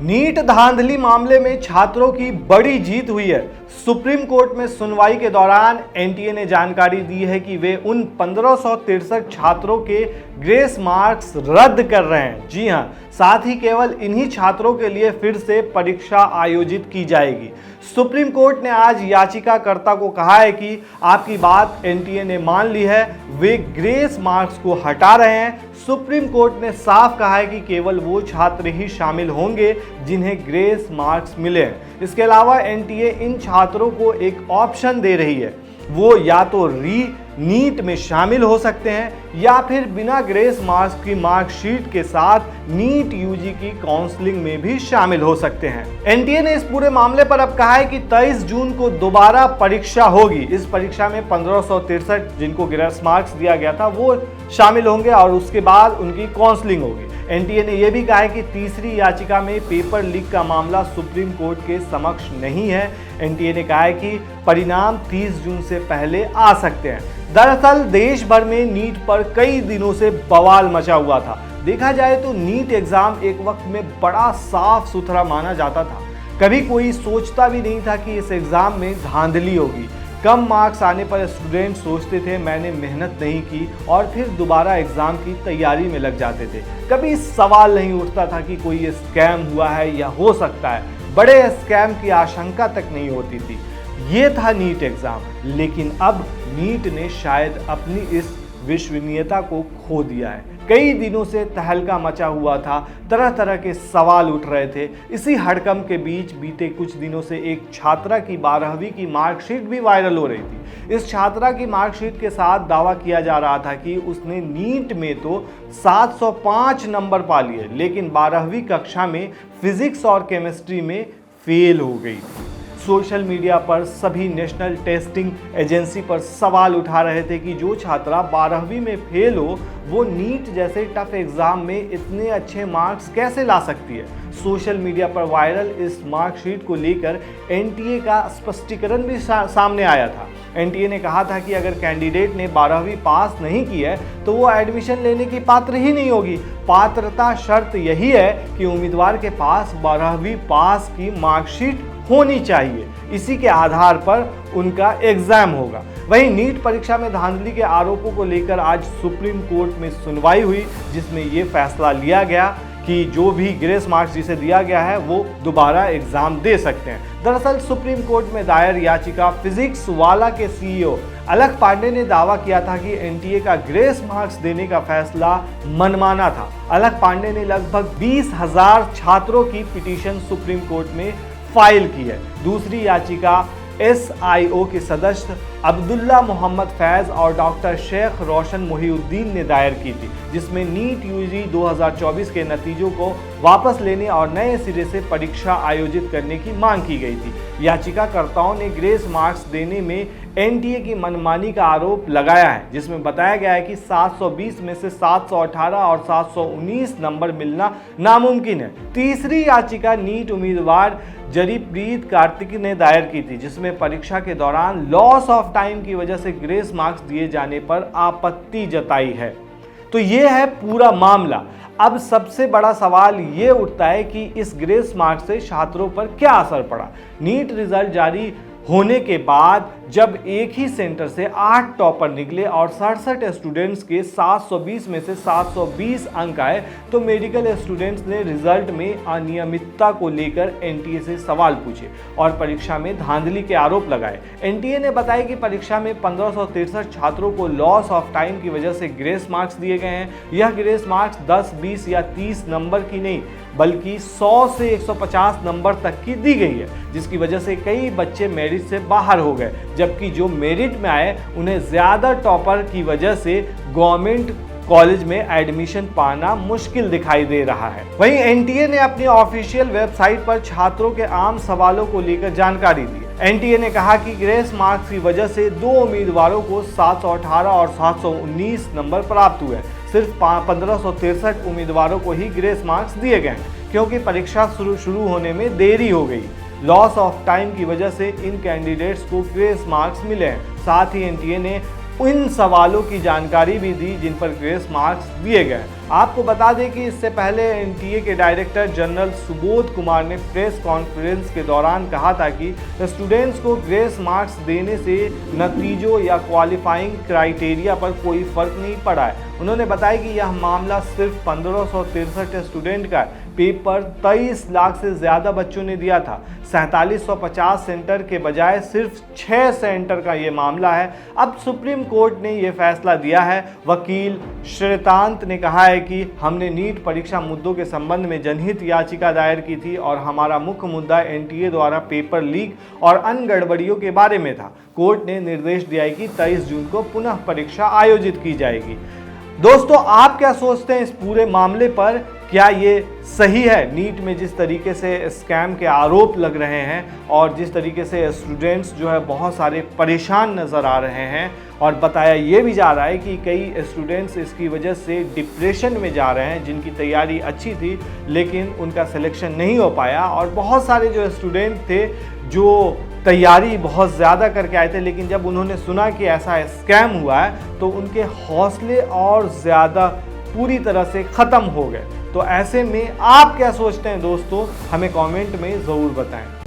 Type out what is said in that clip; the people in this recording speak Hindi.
नीट धांधली मामले में छात्रों की बड़ी जीत हुई है। सुप्रीम कोर्ट में सुनवाई के दौरान एनटीए ने जानकारी दी है कि वे उन 1563 छात्रों के ग्रेस मार्क्स रद्द कर रहे हैं। जी हां, साथ ही केवल इन्हीं छात्रों के लिए फिर से परीक्षा आयोजित की जाएगी। सुप्रीम कोर्ट ने आज याचिकाकर्ता को कहा है कि आपकी बात एनटीए ने मान ली है, वे ग्रेस मार्क्स को हटा रहे हैं। सुप्रीम कोर्ट ने साफ कहा है कि केवल वो छात्र ही शामिल होंगे जिन्हें ग्रेस मार्क्स मिले हैं। इसके अलावा एनटीए इन छात्रों को एक ऑप्शन दे रही है, वो या तो नीट में शामिल हो सकते हैं या फिर बिना ग्रेस मार्क्स की मार्कशीट के साथ नीट यूजी की काउंसलिंग में भी शामिल हो सकते हैं। एनटीए ने इस पूरे मामले पर अब कहा है कि 23 जून को दोबारा परीक्षा होगी। इस परीक्षा में 1563 जिनको ग्रेस मार्क्स दिया गया था वो शामिल होंगे और उसके बाद उनकी काउंसलिंग होगी। एनटीए ने यह भी कहा है कि तीसरी याचिका में पेपर लीक का मामला सुप्रीम कोर्ट के समक्ष नहीं है। एनटीए ने कहा है कि परिणाम 30 जून से पहले आ सकते हैं। दरअसल देश भर में नीट पर कई दिनों से बवाल मचा हुआ था। देखा जाए तो नीट एग्जाम एक वक्त में बड़ा साफ सुथरा माना जाता था। कभी कोई सोचता भी नहीं था कि इस एग्जाम में धांधली होगी। कम मार्क्स आने पर स्टूडेंट सोचते थे मैंने मेहनत नहीं की और फिर दोबारा एग्जाम की तैयारी में लग जाते थे। कभी सवाल नहीं उठता था कि कोई स्कैम हुआ है या हो सकता है। बड़े स्कैम की आशंका तक नहीं होती थी। ये था नीट एग्जाम। लेकिन अब नीट ने शायद अपनी इस विश्वसनीयता को खो दिया है। कई दिनों से तहलका मचा हुआ था, तरह तरह के सवाल उठ रहे थे। इसी हड़कंप के बीच बीते कुछ दिनों से एक छात्रा की 12वीं की मार्कशीट भी वायरल हो रही थी। इस छात्रा की मार्कशीट के साथ दावा किया जा रहा था कि उसने नीट में तो 705 नंबर पा लिए, लेकिन 12वीं कक्षा में फिजिक्स और केमिस्ट्री में फेल हो गई थी। सोशल मीडिया पर सभी नेशनल टेस्टिंग एजेंसी पर सवाल उठा रहे थे कि जो छात्रा 12वीं में फेल हो वो नीट जैसे टफ एग्जाम में इतने अच्छे मार्क्स कैसे ला सकती है। सोशल मीडिया पर वायरल इस मार्कशीट को लेकर एनटीए का स्पष्टीकरण भी सामने आया था। एनटीए ने कहा था कि अगर कैंडिडेट ने 12वीं पास नहीं की है तो वो एडमिशन लेने की पात्र ही नहीं होगी। पात्रता शर्त यही है कि उम्मीदवार के पास 12वीं पास की मार्कशीट होनी चाहिए। इसी के आधार पर उनका एग्जाम होगा। वहीं नीट परीक्षा में धांधली के आरोपों को लेकर आज सुप्रीम कोर्ट में सुनवाई हुई, जिसमें ये फैसला लिया गया कि जो भी ग्रेस मार्क्स जिसे दिया गया है वो दोबारा एग्जाम दे सकते हैं। दरअसल सुप्रीम कोर्ट में दायर याचिका फिजिक्स वाला के सीईओ अलख पांडे ने दावा किया था कि एनटीए का ग्रेस मार्क्स देने का फैसला मनमाना था। अलख पांडे ने लगभग 20,000 छात्रों की पिटीशन सुप्रीम कोर्ट में फाइल की है। दूसरी याचिका एसआईओ के सदस्य अब्दुल्ला मोहम्मद फैज और डॉक्टर शेख रोशन मोहिउद्दीन ने दायर की थी, जिसमें नीट यूजी 2024 के नतीजों को वापस लेने और नए सिरे से परीक्षा आयोजित करने की मांग की गई थी। याचिकाकर्ताओं ने ग्रेस मार्क्स देने में एनटीए की मनमानी का आरोप लगाया है, जिसमें बताया गया है कि 720 में से 718 और 719 नंबर मिलना नामुमकिन है। तीसरी याचिका नीट उम्मीदवार जरीप्रीत कार्तिक ने दायर की थी, जिसमें परीक्षा के दौरान लॉस ऑफ टाइम की वजह से ग्रेस मार्क्स दिए जाने पर आपत्ति जताई है। तो ये है पूरा मामला। अब सबसे बड़ा सवाल ये उठता है कि इस ग्रेस मार्क्स से छात्रों पर क्या असर पड़ा। नीट रिजल्ट जारी होने के बाद जब एक ही सेंटर से 8 टॉपर निकले और 67 स्टूडेंट्स के 720 में से 720 अंक आए तो मेडिकल स्टूडेंट्स ने रिजल्ट में अनियमितता को लेकर एनटीए से सवाल पूछे और परीक्षा में धांधली के आरोप लगाए। एनटीए ने बताया कि परीक्षा में 1563 छात्रों को लॉस ऑफ टाइम की वजह से ग्रेस मार्क्स दिए गए हैं। यह ग्रेस मार्क्स 10, 20 या 30 नंबर की नहीं बल्कि 100 से 150 नंबर तक की दी गई है, जिसकी वजह से कई बच्चे मेरिट से बाहर हो गए, जबकि जो मेरिट में आए उन्हें ज़्यादा टॉपर की वजह से गवर्नमेंट कॉलेज में एडमिशन पाना मुश्किल दिखाई दे रहा है। वहीं एनटीए ने अपनी ऑफिशियल वेबसाइट पर छात्रों के आम सवालों को लेकर जानकारी दी। एनटीए ने कहा कि ग्रेस मार्क्स की वजह से 2 उम्मीदवारों को 718 और 719 नंबर प्राप्त हुए। सिर्फ 1563 उम्मीदवारों को ही ग्रेस मार्क्स दिए गए क्योंकि परीक्षा शुरू होने में देरी हो गई। लॉस ऑफ टाइम की वजह से इन कैंडिडेट्स को ग्रेस मार्क्स मिले हैं। साथ ही एनटीए ने उन सवालों की जानकारी भी दी जिन पर ग्रेस मार्क्स दिए गए। आपको बता दें कि इससे पहले एनटीए के डायरेक्टर जनरल सुबोध कुमार ने प्रेस कॉन्फ्रेंस के दौरान कहा था कि स्टूडेंट्स को ग्रेस मार्क्स देने से नतीजों या क्वालिफाइंग क्राइटेरिया पर कोई फर्क नहीं पड़ा है। उन्होंने बताया कि यह मामला सिर्फ 1563 स्टूडेंट का है। पेपर 23 लाख से ज़्यादा बच्चों ने दिया था। 4750 सेंटर के बजाय सिर्फ 6 सेंटर का ये मामला है। अब सुप्रीम कोर्ट ने ये फैसला दिया है। वकील श्वेतांत ने कहा है कि हमने नीट परीक्षा मुद्दों के संबंध में जनहित याचिका दायर की थी और हमारा मुख्य मुद्दा एनटीए द्वारा पेपर लीक और अन्य गड़बड़ियों के बारे में था। कोर्ट ने निर्देश दिया है कि 23 जून को पुनः परीक्षा आयोजित की जाएगी। दोस्तों, आप क्या सोचते हैं इस पूरे मामले पर? क्या ये सही है? नीट में जिस तरीके से स्कैम के आरोप लग रहे हैं और जिस तरीके से स्टूडेंट्स जो है बहुत सारे परेशान नज़र आ रहे हैं और बताया ये भी जा रहा है कि कई स्टूडेंट्स इसकी वजह से डिप्रेशन में जा रहे हैं, जिनकी तैयारी अच्छी थी लेकिन उनका सिलेक्शन नहीं हो पाया। और बहुत सारे जो स्टूडेंट थे जो तैयारी बहुत ज़्यादा करके आए थे, लेकिन जब उन्होंने सुना कि ऐसा स्कैम हुआ है तो उनके हौसले और ज़्यादा पूरी तरह से ख़त्म हो गए। तो ऐसे में आप क्या सोचते हैं दोस्तों? हमें कमेंट में ज़रूर बताएं।